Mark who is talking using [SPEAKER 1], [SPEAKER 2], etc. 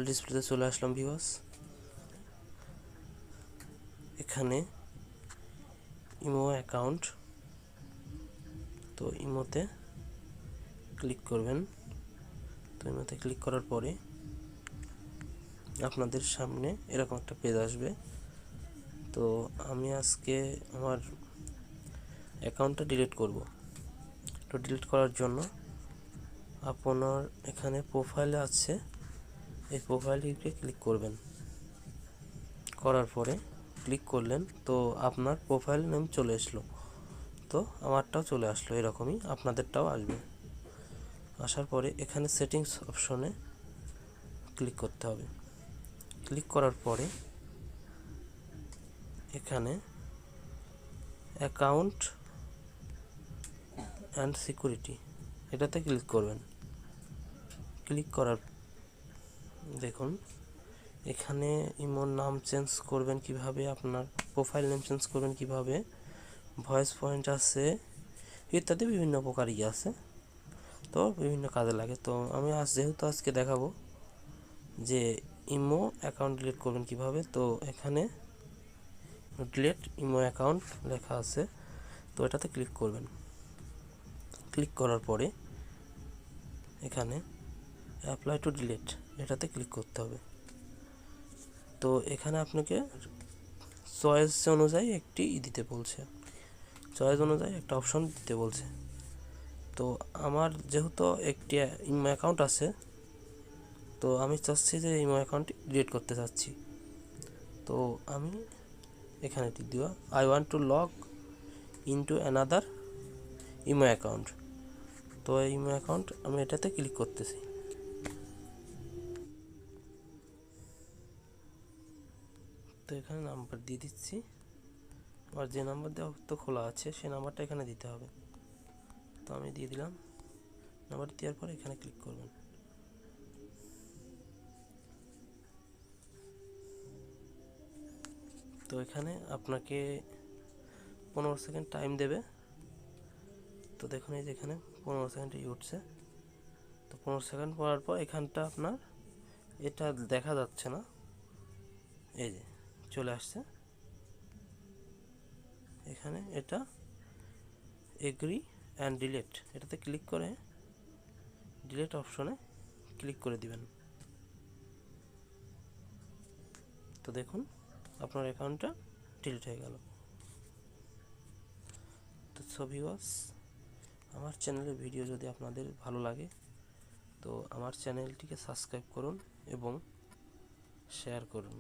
[SPEAKER 1] ডিসপ্লেতে চলে আসলাম ভিউয়ার্স। এখানে ইমো অ্যাকাউন্ট, তো ইমোতে ক্লিক করবেন। তো ইমোতে ক্লিক করার পরে আপনাদের সামনে এরকম একটা পেজ আসবে। তো আমি আজকে আমার অ্যাকাউন্টটা ডিলিট করব। তো ডিলিট করার জন্য আপনার এখানে প্রোফাইলে আছে, এই প্রোফাইলটিকে ক্লিক করবেন। করার পরে ক্লিক করলেন, তো আপনার প্রোফাইল নেম চলে আসলো। তো আমারটাও চলে আসলো, এরকমই আপনাদেরটাও আসবে। আসার পরে এখানে সেটিংস অপশনে ক্লিক করতে হবে। ক্লিক করার পরে এখানে অ্যাকাউন্ট অ্যান্ড সিকিউরিটি এটাতে ক্লিক করবেন। ক্লিক করার দেখুন এখানে ইমোর নাম চেঞ্জ করবেন কিভাবে, আপনার প্রোফাইল নেম চেঞ্জ করবেন কিভাবে, ভয়েস পয়েন্ট আছে ইত্যাদি বিভিন্ন প্রকারই আছে, তো বিভিন্ন কাজে লাগে। তো আমি যেহেতু আজকে দেখাবো যে ইমো অ্যাকাউন্ট ডিলিট করবেন কিভাবে। তো এখানে ডিলিট ইমো অ্যাকাউন্ট লেখা আছে, তো এটাতে ক্লিক করবেন। ক্লিক করার পরে এখানে অ্যাপ্লাই টু ডিলিট এটাতে ক্লিক করতে হবে। তো এখানে আপনাকে চয়েস অনুযায়ী একটি দিতে বলছে, চয়েস অনুযায়ী একটা অপশন দিতে বলছে। তো আমার যেহেতু একটি ইমো অ্যাকাউন্ট আছে, তো আমি চাচ্ছি যে ইমো অ্যাকাউন্টটি ডিলিট করতে চাচ্ছি। তো আমি এখানে টিক দিব, I want to log into another imo account. তো এই ইমো অ্যাকাউন্ট আমি এটাতে ক্লিক করতেছি। তো এখানে নাম্বার দিয়ে দিচ্ছি, আর যে নাম্বার দেওয়া তো খোলা আছে সেই নাম্বারটা এখানে দিতে হবে। তো আমি দিয়ে দিলাম। নাম্বার দেওয়ার পরে এখানে ক্লিক করবেন। তো এখানে আপনাকে 15 সেকেন্ড টাইম দেবে। তো দেখুন এই যে এখানে 15 সেকেন্ডই উঠছে। তো 15 সেকেন্ড পরার পর এখানটা আপনার এটা দেখা যাচ্ছে না, এই যে চলে আসছে এখানে, এটা এগ্রি অ্যান্ড ডিলিট এটাতে ক্লিক করে ডিলিট অপশনে ক্লিক করে দিবেন। তো দেখুন আপনার অ্যাকাউন্টটা ডিলিট হয়ে গেল। তো ভিউয়ার্স, আমার চ্যানেলের ভিডিও যদি আপনাদের ভালো লাগে তো আমার চ্যানেলটিকে সাবস্ক্রাইব করুন এবং শেয়ার করুন।